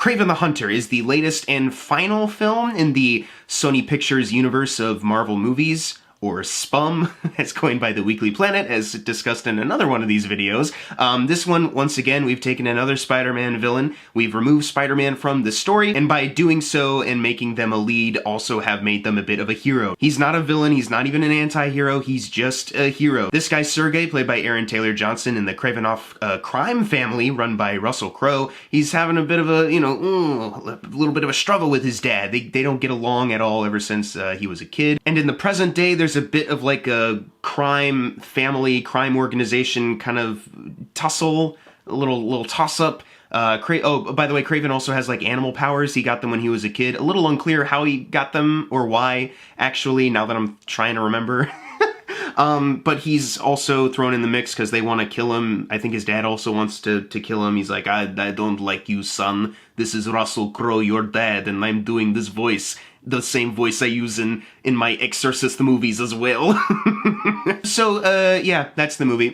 KRAVEN the Hunter is the latest and final film in the Sony Pictures universe of Marvel movies, or SPUM, as coined by the Weekly Planet, as discussed in another one of these videos. This one, once again, we've taken another Spider-Man villain, we've removed Spider-Man from the story, and by doing so and making them a lead, also have made them a bit of a hero. He's not a villain, he's not even an anti-hero, he's just a hero. This guy Sergey, played by Aaron Taylor Johnson in the Kravinoff crime family, run by Russell Crowe, he's having a bit of a, a little bit of a struggle with his dad. They don't get along at all ever since he was a kid. And in the present day, there's a bit of like a crime organization kind of tussle, a little toss-up. Oh, by the way, KRAVEN also has like animal powers. He got them when he was a kid. A little unclear how he got them or why, actually, now that I'm trying to remember. But he's also thrown in the mix because they want to kill him. I think his dad also wants to kill him. He's like, I don't like you, son. This is Russell Crowe, your dad, and I'm doing this voice. The same voice I use in my Exorcist movies as well. So, yeah, that's the movie.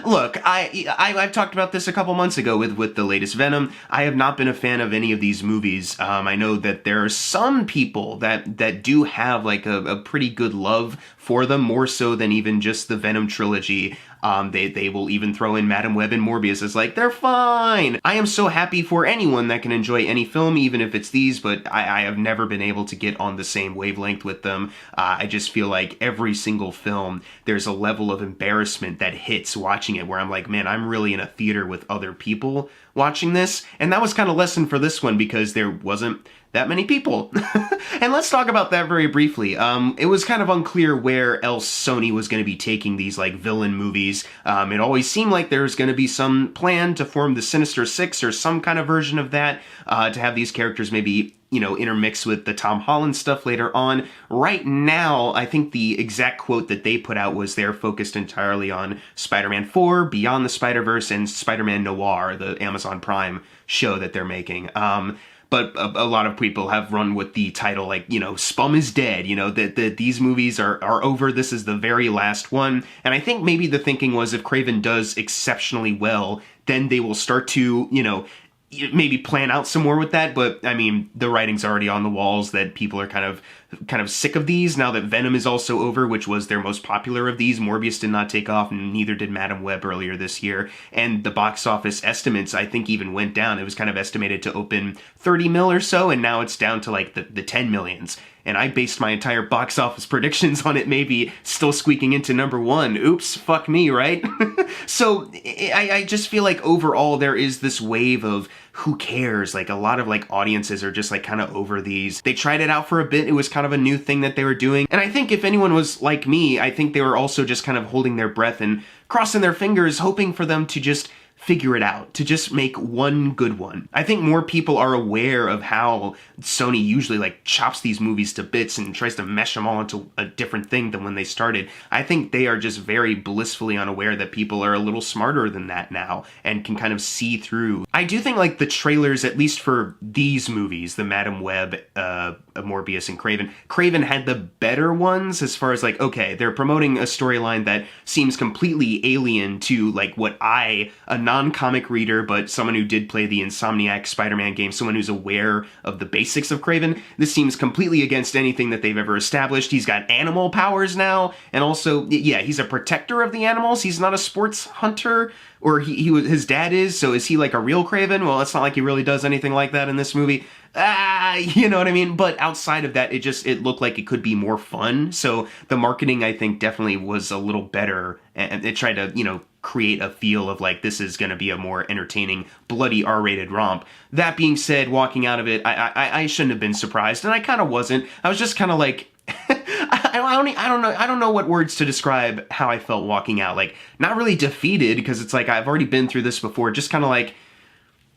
Look, I've talked about this a couple months ago with the latest Venom. I have not been a fan of any of these movies. I know that there are some people that do have like a pretty good love for them, more so than even just the Venom trilogy. They will even throw in Madam Web and Morbius as like, they're fine! I am so happy for anyone that can enjoy any film, even if it's these, but I have never been able to get on the same wavelength with them. I just feel like every single film, there's a level of embarrassment that hits watching it, where I'm like, man, I'm really in a theater with other people watching this, and that was kind of lessened for this one because there wasn't that many people. And let's talk about that very briefly. It was kind of unclear where else Sony was going to be taking these like villain movies. It always seemed like there was going to be some plan to form the Sinister Six or some kind of version of that, to have these characters maybe, intermix with the Tom Holland stuff later on. Right now, I think the exact quote that they put out was they're focused entirely on Spider-Man 4, Beyond the Spider-Verse, and Spider-Man Noir, the Amazon Prime show that they're making. But a lot of people have run with the title, like, SPUM is dead, that these movies are over, this is the very last one. And I think maybe the thinking was if KRAVEN does exceptionally well, then they will start to, maybe plan out some more with that. But, I mean, the writing's already on the walls that people are kind of sick of these, now that Venom is also over, which was their most popular of these. Morbius did not take off, and neither did Madam Web earlier this year. And the box office estimates, I think, even went down. It was kind of estimated to open 30 mil or so, and now it's down to like the 10 millions. And I based my entire box office predictions on it maybe still squeaking into #1. Oops, fuck me, right? So I just feel like overall there is this wave of who cares? Like a lot of like audiences are just like kind of over these. They tried it out for a bit. It was kind of a new thing that they were doing. And I think if anyone was like me, I think they were also just kind of holding their breath and crossing their fingers, hoping for them to just figure it out, to just make one good one. I think more people are aware of how Sony usually like chops these movies to bits and tries to mesh them all into a different thing than when they started. I think they are just very blissfully unaware that people are a little smarter than that now and can kind of see through. I do think like the trailers, at least for these movies, the Madam Web, Morbius, and KRAVEN had the better ones as far as like, okay, they're promoting a storyline that seems completely alien to like what a non-comic reader, but someone who did play the Insomniac Spider-Man game, someone who's aware of the basics of KRAVEN, this seems completely against anything that they've ever established. He's got animal powers now, and also, yeah, he's a protector of the animals. He's not a sports hunter, or his dad is, so is he like a real KRAVEN? Well, it's not like he really does anything like that in this movie. You know what I mean? But outside of that, it looked like it could be more fun. So the marketing, I think, definitely was a little better, and it tried to, create a feel of like, this is going to be a more entertaining, bloody R-rated romp. That being said, walking out of it, I shouldn't have been surprised, and I kind of wasn't. I was just kind of like, I don't know what words to describe how I felt walking out. Like, not really defeated, because it's like, I've already been through this before, just kind of like,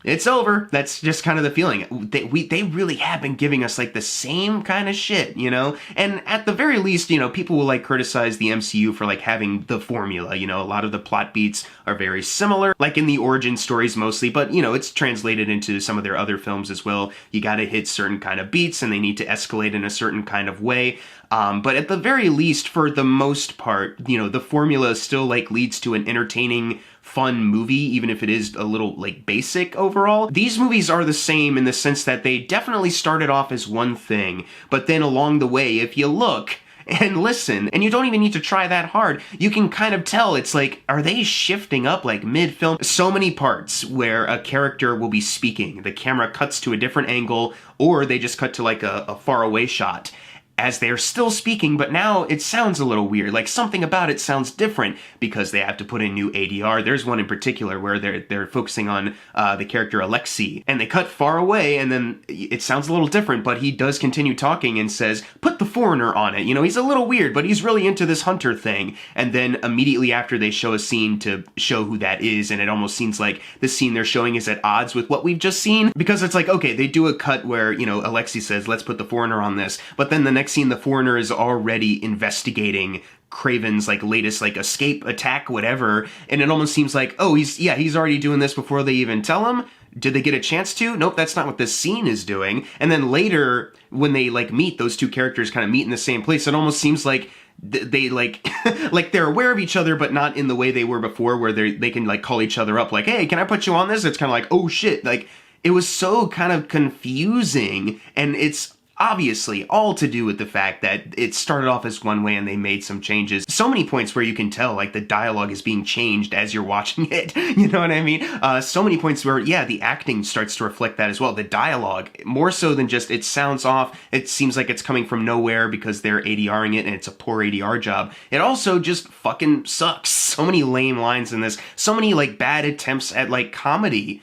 it's over. That's just kind of the feeling. They really have been giving us like the same kind of shit, And at the very least, people will like criticize the MCU for like having the formula, a lot of the plot beats are very similar, like in the origin stories mostly, but it's translated into some of their other films as well. You gotta hit certain kind of beats and they need to escalate in a certain kind of way. But at the very least, for the most part, the formula still like leads to an entertaining, fun movie, even if it is a little, like, basic overall. These movies are the same in the sense that they definitely started off as one thing, but then along the way, if you look and listen, and you don't even need to try that hard, you can kind of tell it's like, are they shifting up like mid-film? So many parts where a character will be speaking, the camera cuts to a different angle, or they just cut to like a faraway shot as they're still speaking, but now it sounds a little weird. Like, something about it sounds different because they have to put in new ADR. There's one in particular where they're focusing on the character Alexei, and they cut far away, and then it sounds a little different, but he does continue talking and says, put the foreigner on it. You know, he's a little weird, but he's really into this hunter thing. And then immediately after, they show a scene to show who that is, and it almost seems like the scene they're showing is at odds with what we've just seen, because it's like, okay, they do a cut where, you know, Alexei says, let's put the foreigner on this, but then the next scene, the foreigner is already investigating KRAVEN's like latest like escape attack, whatever, and it almost seems like, oh, he's already doing this before they even tell him. Did they get a chance to? Nope, that's not what this scene is doing. And then later, when they like meet, those two characters kind of meet in the same place, it almost seems like they like like they're aware of each other, but not in the way they were before, where they can like call each other up like, hey, can I put you on this? It's kind of like, oh shit, like it was so kind of confusing, and it's obviously all to do with the fact that it started off as one way and they made some changes. So many points where you can tell like the dialogue is being changed as you're watching it, you know what I mean? So many points where, yeah, the acting starts to reflect that as well. The dialogue, more so than just it sounds off, it seems like it's coming from nowhere because they're ADRing it and it's a poor ADR job. It also just fucking sucks. So many lame lines in this, so many like bad attempts at like comedy.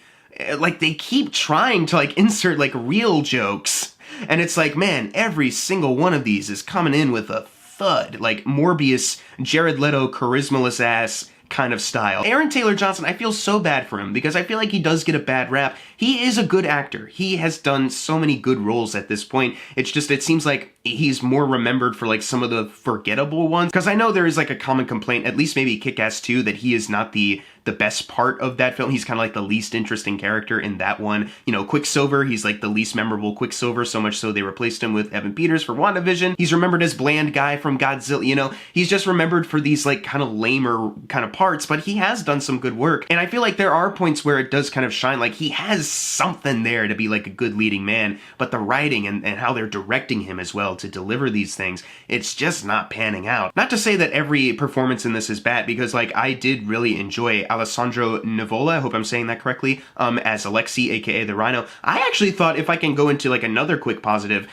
Like they keep trying to like insert like real jokes. And it's like, man, every single one of these is coming in with a thud. Like Morbius, Jared Leto, charismaless ass kind of style. Aaron Taylor Johnson, I feel so bad for him because I feel like he does get a bad rap. He is a good actor. He has done so many good roles at this point. It's just, it seems like he's more remembered for like some of the forgettable ones. Because I know there is like a common complaint, at least maybe Kick-Ass 2, that he is not the best part of that film. He's kind of like the least interesting character in that one. You know, Quicksilver, he's like the least memorable Quicksilver, so much so they replaced him with Evan Peters for WandaVision. He's remembered as bland guy from Godzilla, you know, he's just remembered for these like kind of lamer kind of parts, but he has done some good work. And I feel like there are points where it does kind of shine, like he has something there to be like a good leading man, but the writing and how they're directing him as well to deliver these things, it's just not panning out. Not to say that every performance in this is bad, because like I did really enjoy Alessandro Nivola, I hope I'm saying that correctly, as Alexei, aka the Rhino. I actually thought, if I can go into like another quick positive,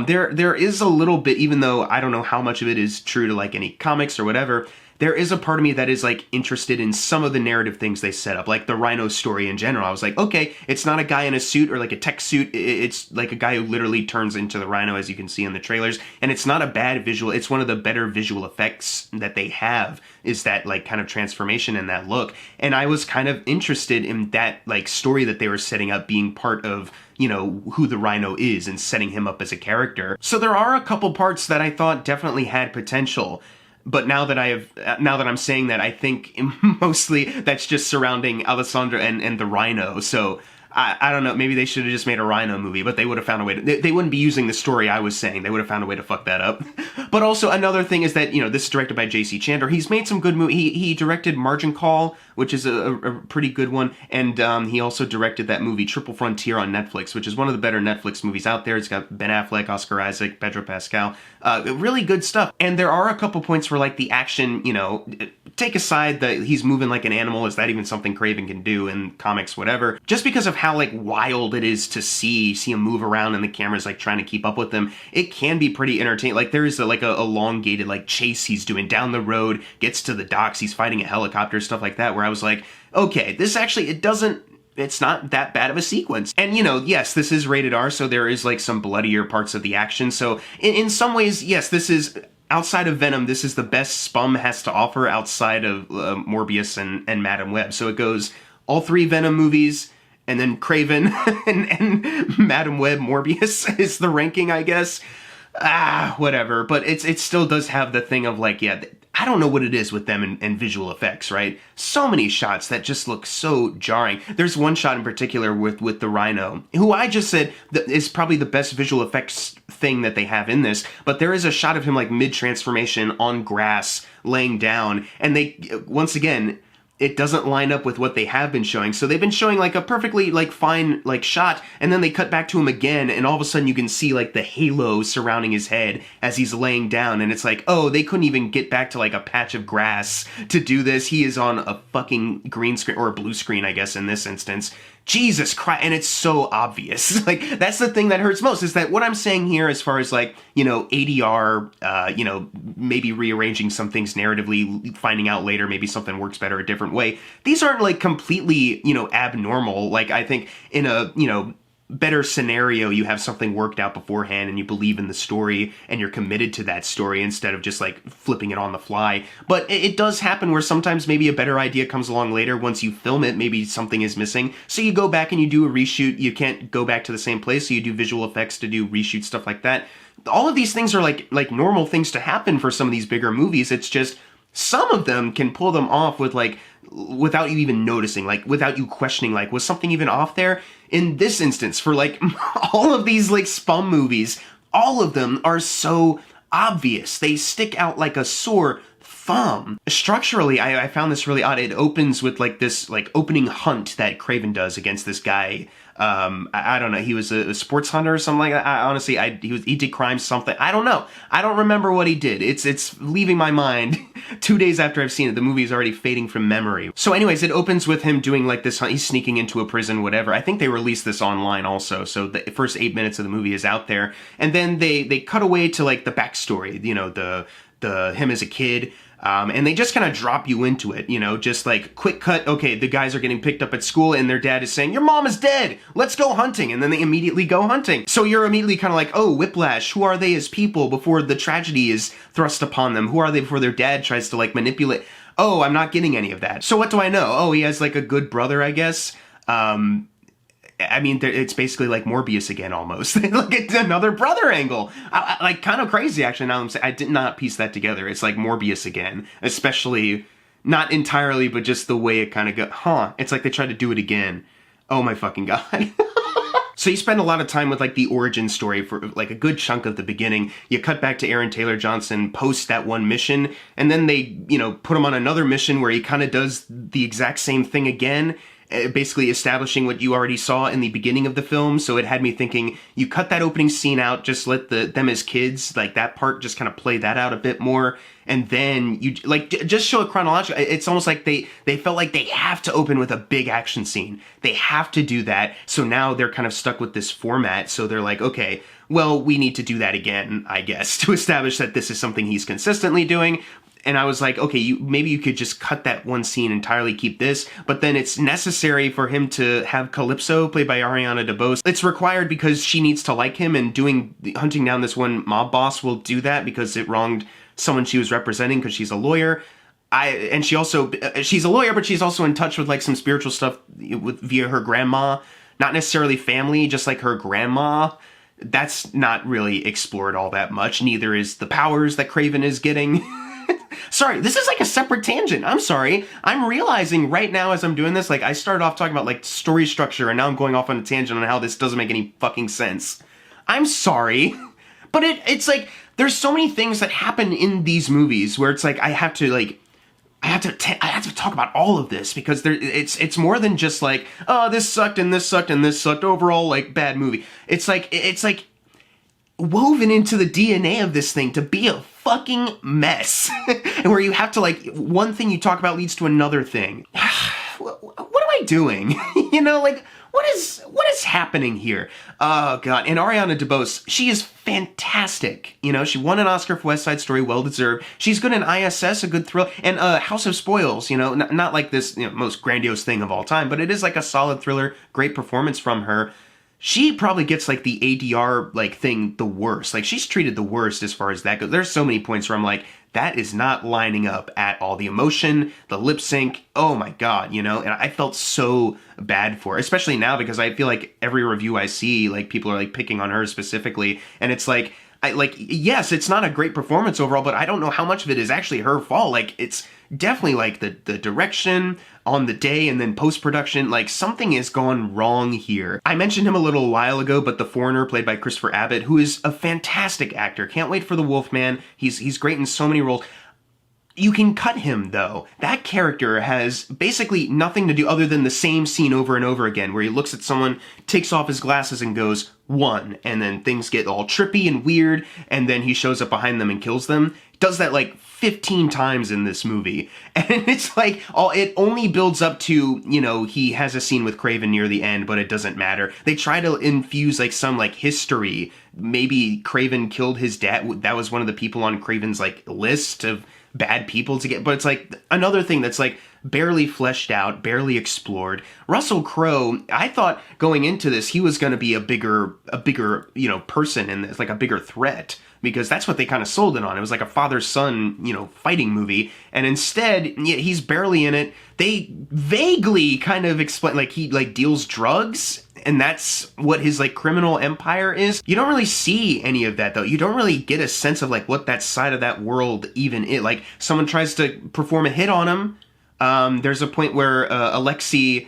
there is a little bit, even though I don't know how much of it is true to like any comics or whatever, there is a part of me that is like interested in some of the narrative things they set up, like the Rhino story in general. I was like, okay, it's not a guy in a suit or like a tech suit, it's like a guy who literally turns into the Rhino, as you can see in the trailers, and it's not a bad visual, it's one of the better visual effects that they have, is that like kind of transformation and that look. And I was kind of interested in that like story that they were setting up being part of, you know, who the Rhino is and setting him up as a character. So there are a couple parts that I thought definitely had potential. But now that I'm saying that, I think mostly that's just surrounding Alessandro and the Rhino. So I don't know, maybe they should have just made a Rhino movie, but they would have found a way to, they wouldn't be using the story I was saying, they would have found a way to fuck that up. But also another thing is that, you know, this is directed by J.C. Chandler. He's made some good movies. He directed Margin Call, which is a pretty good one, and he also directed that movie Triple Frontier on Netflix, which is one of the better Netflix movies out there. It's got Ben Affleck, Oscar Isaac, Pedro Pascal, really good stuff. And there are a couple points where like the action, you know, take aside that he's moving like an animal, is that even something Craven can do in comics, whatever, just because of how like wild it is to see him move around and the camera's like trying to keep up with him, it can be pretty entertaining. Like there is a elongated like chase he's doing down the road, gets to the docks, he's fighting a helicopter, stuff like that, where I was like, okay, this actually, it's not that bad of a sequence. And, you know, yes, this is rated R, so there is like some bloodier parts of the action. So in some ways, yes, this is, outside of Venom, this is the best Spum has to offer outside of Morbius and Madam Web. So it goes all three Venom movies, and then Kraven and Madam Web, Morbius is the ranking, I guess. Whatever. But it still does have the thing of like, yeah, I don't know what it is with them and visual effects, right? So many shots that just look so jarring. There's one shot in particular with the Rhino, who I just said is probably the best visual effects thing that they have in this, but there is a shot of him like mid-transformation on grass, laying down, and they, once again, it doesn't line up with what they have been showing. So they've been showing like a perfectly like fine like shot, and then they cut back to him again, and all of a sudden you can see like the halo surrounding his head as he's laying down, and it's like, oh, they couldn't even get back to like a patch of grass to do this. He is on a fucking green screen, or a blue screen, I guess in this instance. Jesus Christ, and it's so obvious. Like, that's the thing that hurts most, is that what I'm saying here as far as, like, you know, ADR, you know, maybe rearranging some things narratively, finding out later maybe something works better a different way. These aren't, like, completely, you know, abnormal. Like, I think in a, you know, better scenario, you have something worked out beforehand and you believe in the story and you're committed to that story instead of just like flipping it on the fly. But it does happen where sometimes maybe a better idea comes along later. Once you film it, maybe something is missing, so you go back and you do a reshoot. You can't go back to the same place, so you do visual effects to do reshoot, stuff like that. All of these things are like normal things to happen for some of these bigger movies. It's just some of them can pull them off with like, without you even noticing, like without you questioning, like, was something even off there? In this instance, for like all of these like Spum movies, all of them are so obvious. They stick out like a sore thumb. Structurally, I found this really odd. It opens with like this like opening hunt that Craven does against this guy. I don't know. He was a sports hunter or something like that. Honestly, he did crime something. I don't know. I don't remember what he did. It's leaving my mind 2 days after I've seen it. The movie is already fading from memory. So anyways, it opens with him doing like this hunt. He's sneaking into a prison, whatever. I think they released this online also. So the first 8 minutes of the movie is out there. And then they cut away to like the backstory, you know, the him as a kid. And they just kind of drop you into it, you know, just like quick cut. Okay, the guys are getting picked up at school and their dad is saying, your mom is dead, let's go hunting. And then they immediately go hunting. So you're immediately kind of like, oh, whiplash. Who are they as people before the tragedy is thrust upon them? Who are they before their dad tries to like manipulate? Oh, I'm not getting any of that. So what do I know? Oh, he has like a good brother, I guess. I mean, it's basically like Morbius again, almost. Like, it's another brother angle. Like, kind of crazy, actually, now I'm saying. I did not piece that together. It's like Morbius again. Especially, not entirely, but just the way it kind of got, it's like they tried to do it again. Oh my fucking God. So you spend a lot of time with like the origin story for like a good chunk of the beginning. You cut back to Aaron Taylor Johnson post that one mission, and then they, you know, put him on another mission where he kind of does the exact same thing again, basically establishing what you already saw in the beginning of the film. So it had me thinking, you cut that opening scene out, just let them as kids, like that part, just kind of play that out a bit more. And then you like just show it chronologically. It's almost like they felt like they have to open with a big action scene. They have to do that. So now they're kind of stuck with this format. So they're like, okay, well, we need to do that again, I guess, to establish that this is something he's consistently doing. And I was like, okay, maybe you could just cut that one scene entirely, keep this, but then it's necessary for him to have Calypso, played by Ariana DeBose. It's required because she needs to like him, and hunting down this one mob boss will do that because it wronged someone she was representing because she's a lawyer. She's a lawyer, but she's also in touch with like some spiritual stuff via her grandma, not necessarily family, just like her grandma. That's not really explored all that much. Neither is the powers that Craven is getting. Sorry, this is like a separate tangent. I'm sorry. I'm realizing right now as I'm doing this, like I started off talking about like story structure and now I'm going off on a tangent on how this doesn't make any fucking sense. I'm sorry. But it's like, there's so many things that happen in these movies where it's like, I have to talk about all of this because it's more than just like, oh, this sucked and this sucked and this sucked, overall like bad movie. It's like woven into the DNA of this thing to be a fucking mess. And where you have to like, one thing you talk about leads to another thing. What am I doing? You know, like, what is happening here? Oh God. And Ariana DeBose, she is fantastic. You know, she won an Oscar for West Side Story, well deserved. She's good in ISS, a good thrill, and House of Spoils, you know, not like this, you know, most grandiose thing of all time, but it is like a solid thriller, great performance from her. She probably gets like the ADR like thing the worst. Like she's treated the worst as far as that goes. There's so many points where I'm like, that is not lining up at all. The emotion, the lip sync, oh my God, you know? And I felt so bad for her, especially now because I feel like every review I see, like people are like picking on her specifically. And it's like, yes, it's not a great performance overall, but I don't know how much of it is actually her fault. Like it's definitely like the direction on the day and then post-production, like something has gone wrong here. I mentioned him a little while ago, but the Foreigner, played by Christopher Abbott, who is a fantastic actor. Can't wait for The Wolfman. He's great in so many roles. You can cut him, though. That character has basically nothing to do other than the same scene over and over again, where he looks at someone, takes off his glasses, and goes, 1, and then things get all trippy and weird, and then he shows up behind them and kills them. Does that, like, 15 times in this movie. And it's like, it only builds up to, you know, he has a scene with KRAVEN near the end, but it doesn't matter. They try to infuse, like, some, like, history. Maybe KRAVEN killed his dad. That was one of the people on KRAVEN's, like, list of bad people to get, but it's like another thing that's like barely fleshed out, barely explored. Russell Crowe, I thought going into this, he was going to be a bigger, you know, person in this, like a bigger threat, because that's what they kind of sold it on. It was like a father-son, you know, fighting movie, and instead, he's barely in it. They vaguely kind of explain, like, he, like, deals drugs, and that's what his, like, criminal empire is. You don't really see any of that, though. You don't really get a sense of, like, what that side of that world even is. Like, someone tries to perform a hit on him. There's a point where Alexei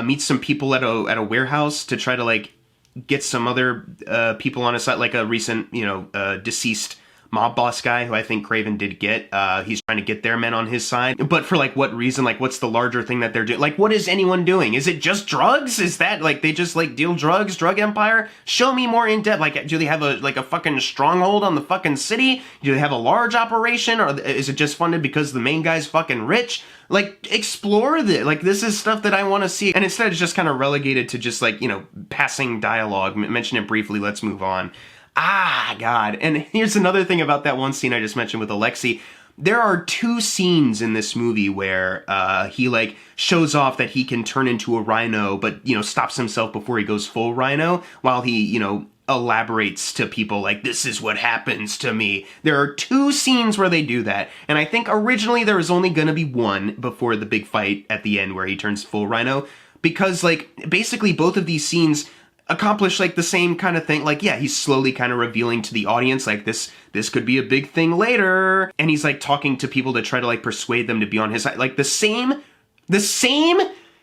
meets some people at a warehouse to try to, like, get some other people on his side, like a recent, you know, deceased mob boss guy who I think KRAVEN did get. He's trying to get their men on his side. But for, like, what reason? Like, what's the larger thing that they're doing? Like, what is anyone doing? Is it just drugs? Is that, like, they just, like, deal drugs? Drug empire? Show me more in depth. Like, do they have a fucking stronghold on the fucking city? Do they have a large operation? Or is it just funded because the main guy's fucking rich? Like, explore this. Like, this is stuff that I want to see. And instead, it's just kind of relegated to just, like, you know, passing dialogue. Mention it briefly, let's move on. Ah, God. And here's another thing about that one scene I just mentioned with Alexei. There are 2 scenes in this movie where he, like, shows off that he can turn into a rhino, but, you know, stops himself before he goes full rhino, while he, you know, elaborates to people like, this is what happens to me. There are 2 scenes where they do that, and I think originally there was only gonna be one before the big fight at the end where he turns full rhino, because, like, basically both of these scenes accomplish, like, the same kind of thing. Like, yeah, he's slowly kind of revealing to the audience, like, this could be a big thing later, and he's, like, talking to people to try to, like, persuade them to be on his side. Like, the same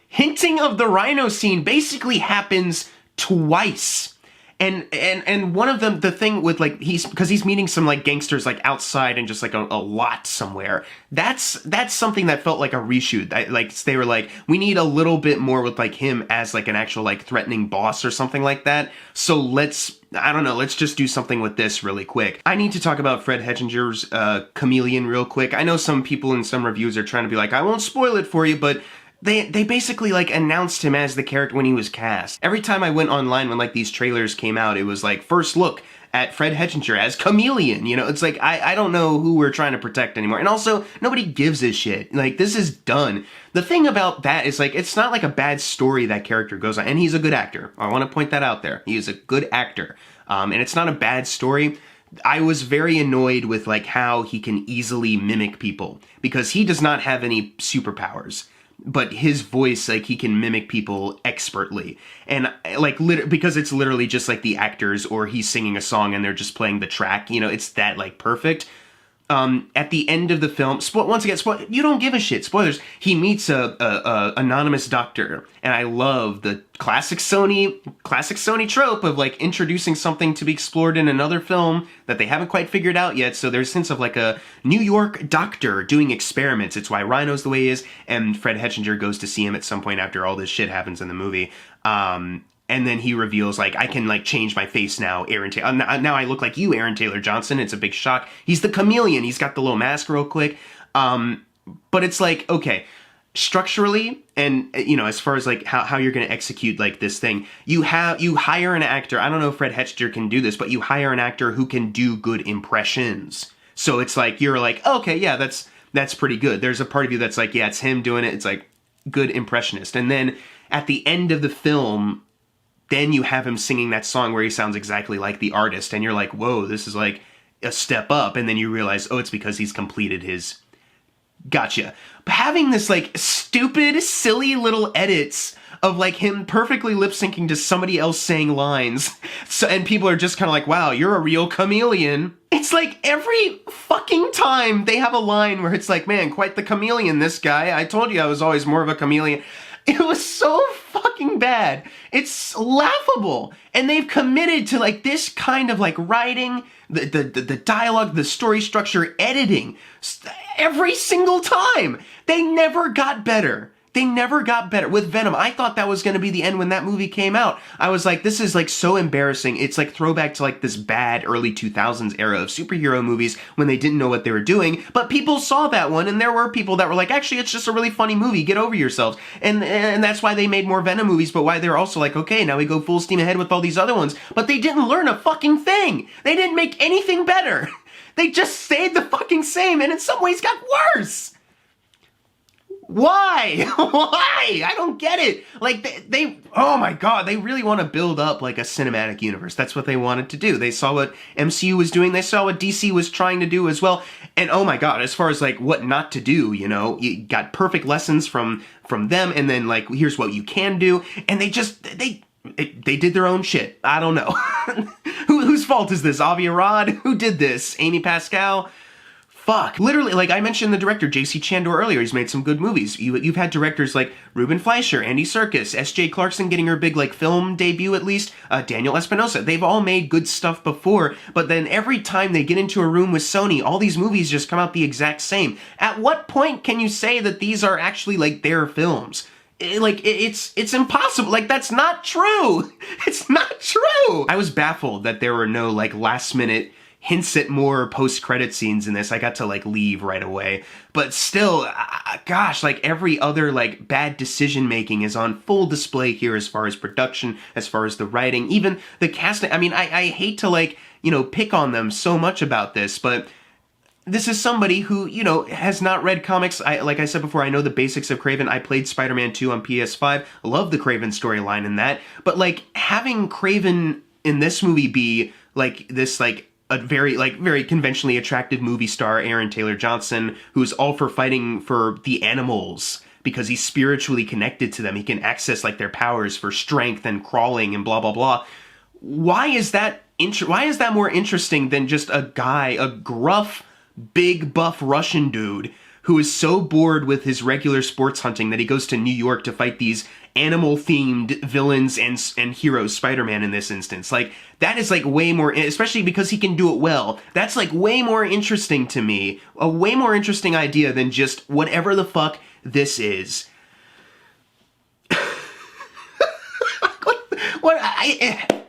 hinting of the rhino scene basically happens twice. And one of them, the thing with, like, because he's meeting some, like, gangsters, like, outside and just, like, a lot somewhere. That's something that felt like a reshoot. Like, they were like, we need a little bit more with, like, him as, like, an actual, like, threatening boss or something like that. So let's just do something with this really quick. I need to talk about Fred Hetchinger's Chameleon real quick. I know some people in some reviews are trying to be like, I won't spoil it for you, but They basically, like, announced him as the character when he was cast. Every time I went online when, like, these trailers came out, it was like, first look at Fred Hetchinger as Chameleon, you know? It's like, I don't know who we're trying to protect anymore. And also, nobody gives a shit. Like, this is done. The thing about that is, like, it's not like a bad story that character goes on. And he's a good actor. I want to point that out there. He is a good actor. And it's not a bad story. I was very annoyed with, like, how he can easily mimic people. Because he does not have any superpowers. But his voice, like, he can mimic people expertly. And, like, because it's literally just, like, the actors, or he's singing a song and they're just playing the track, you know, it's that, like, perfect. At the end of the film, once again, you don't give a shit, spoilers, he meets a anonymous doctor, and I love the classic Sony trope of, like, introducing something to be explored in another film that they haven't quite figured out yet. So there's a sense of, like, a New York doctor doing experiments. It's why Rhino's the way he is, and Fred Hetchinger goes to see him at some point after all this shit happens in the movie. And then he reveals, like, I can, like, change my face now, Aaron Taylor. Now I look like you, Aaron Taylor Johnson. It's a big shock. He's the chameleon. He's got the little mask real quick. But it's like, okay, structurally, and, you know, as far as, like, how you're going to execute, like, this thing, you hire an actor. I don't know if Fred Hetchinger can do this, but you hire an actor who can do good impressions. So it's like, you're like, okay, yeah, that's pretty good. There's a part of you that's like, yeah, it's him doing it. It's like, good impressionist. And then at the end of the film, then you have him singing that song where he sounds exactly like the artist, and you're like, whoa, this is like a step up, and then you realize, oh, it's because he's completed his... Gotcha. But having this, like, stupid, silly little edits of, like, him perfectly lip-syncing to somebody else saying lines, and people are just kind of like, wow, you're a real chameleon. It's like every fucking time they have a line where it's like, man, quite the chameleon, this guy. I told you I was always more of a chameleon. It was so fucking bad. It's laughable. And they've committed to like this kind of like writing, the dialogue, the story structure, editing every single time. They never got better. They never got better. With Venom, I thought that was going to be the end when that movie came out. I was like, this is like so embarrassing. It's like throwback to like this bad early 2000s era of superhero movies when they didn't know what they were doing. But people saw that one, and there were people that were like, actually, it's just a really funny movie. Get over yourselves. And that's why they made more Venom movies, but why they're also like, okay, now we go full steam ahead with all these other ones. But they didn't learn a fucking thing. They didn't make anything better. They just stayed the fucking same, and in some ways got worse. Why? Why? I don't get it. Like, they oh my god, they really want to build up, like, a cinematic universe. That's what they wanted to do. They saw what MCU was doing. They saw what DC was trying to do as well. And oh my god, as far as, like, what not to do, you know, you got perfect lessons from them, and then, like, here's what you can do. And they just, they did their own shit. I don't know. Whose fault is this? Avi Arad? Who did this? Amy Pascal? Fuck. Literally, like I mentioned the director, J.C. Chandor, earlier. He's made some good movies. You've had directors like Ruben Fleischer, Andy Serkis, S.J. Clarkson getting her big, like, film debut at least, Daniel Espinosa. They've all made good stuff before, but then every time they get into a room with Sony, all these movies just come out the exact same. At what point can you say that these are actually, like, their films? It's impossible. Like, that's not true. It's not true. I was baffled that there were no, like, last-minute hints at more post-credit scenes in this. I got to, like, leave right away. But still, gosh, like, every other, like, bad decision-making is on full display here as far as production, as far as the writing, even the casting. I mean, I hate to, like, you know, pick on them so much about this, but this is somebody who, you know, has not read comics. Like I said before, I know the basics of Kraven. I played Spider-Man 2 on PS5. I love the Kraven storyline in that. But, like, having Kraven in this movie be, like, this, like, a very conventionally attractive movie star, Aaron Taylor Johnson, who's all for fighting for the animals because he's spiritually connected to them. He can access, like, their powers for strength and crawling and blah, blah, blah. Why is that more interesting than just a guy, a gruff, big, buff Russian dude who is so bored with his regular sports hunting that he goes to New York to fight these animal-themed villains and heroes, Spider-Man in this instance? Like, that is, like, way more, especially because he can do it well. That's, like, way more interesting to me. A way more interesting idea than just whatever the fuck this is.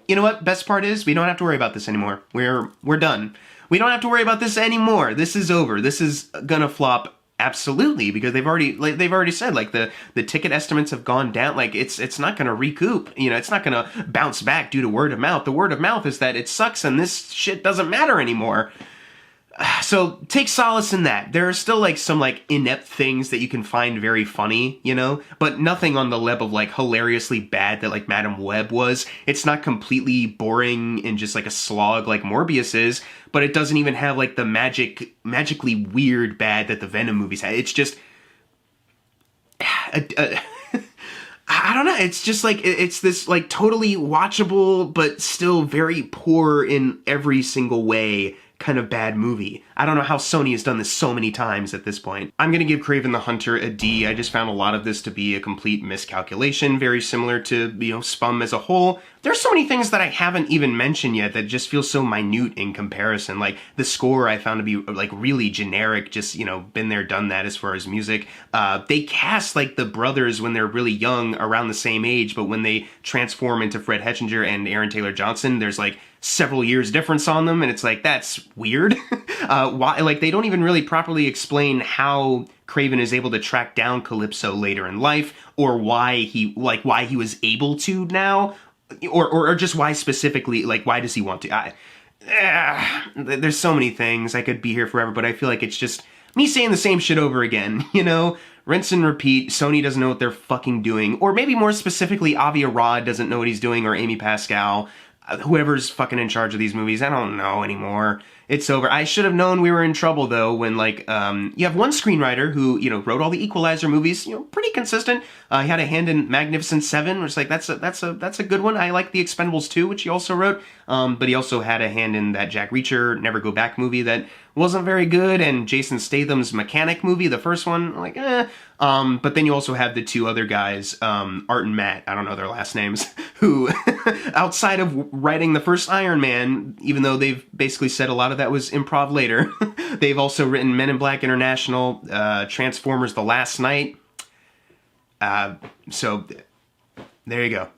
You know what? Best part is, we don't have to worry about this anymore. We're done. We don't have to worry about this anymore. This is over. This is gonna flop absolutely, because they've already said, like, the ticket estimates have gone down. Like, it's not gonna recoup. You know, it's not gonna bounce back due to word of mouth. The word of mouth is that it sucks and this shit doesn't matter anymore. So take solace in that. There are still, like, some, like, inept things that you can find very funny, you know, but nothing on the level of, like, hilariously bad that, like, Madam Web was. It's not completely boring and just, like, a slog like Morbius is, but it doesn't even have, like, the magically weird bad that the Venom movies had. It's just I don't know. It's just, like, it's this, like, totally watchable but still very poor in every single way kind of bad movie. I don't know how Sony has done this so many times at this point. I'm gonna give Kraven the Hunter a D. I just found a lot of this to be a complete miscalculation, very similar to, you know, Spum as a whole. There's so many things that I haven't even mentioned yet that just feel so minute in comparison. Like, the score I found to be, like, really generic, just, you know, been there, done that as far as music. They cast, like, the brothers when they're really young, around the same age, but when they transform into Fred Hetchinger and Aaron Taylor Johnson, there's, like, several years difference on them, and it's like, that's weird. Why? Like, they don't even really properly explain how Kraven is able to track down Calypso later in life, or why he was able to now, or just why specifically, like, why does he want to? There's so many things. I could be here forever, but I feel like it's just me saying the same shit over again, you know? Rinse and repeat. Sony doesn't know what they're fucking doing, or maybe more specifically, Avi Arad doesn't know what he's doing, or Amy Pascal. Whoever's fucking in charge of these movies, I don't know anymore. It's over. I should have known we were in trouble though when like you have one screenwriter who, you know, wrote all the Equalizer movies, you know, pretty consistent. He had a hand in Magnificent Seven, which like that's a good one. I like The Expendables 2, which he also wrote. But he also had a hand in that Jack Reacher Never Go Back movie that wasn't very good, and Jason Statham's Mechanic movie, the first one, like but then you also have the two other guys, Art and Matt, I don't know their last names, who outside of writing the first Iron Man, even though they've basically said a lot of that was improv later, they've also written Men in Black International, Transformers: The Last Night. So there you go.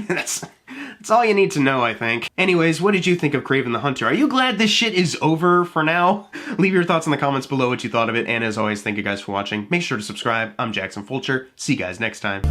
That's all you need to know, I think. Anyways, what did you think of Kraven the Hunter? Are you glad this shit is over for now? Leave your thoughts in the comments below what you thought of it, and as always, thank you guys for watching. Make sure to subscribe. I'm Jackson Fulcher. See you guys next time.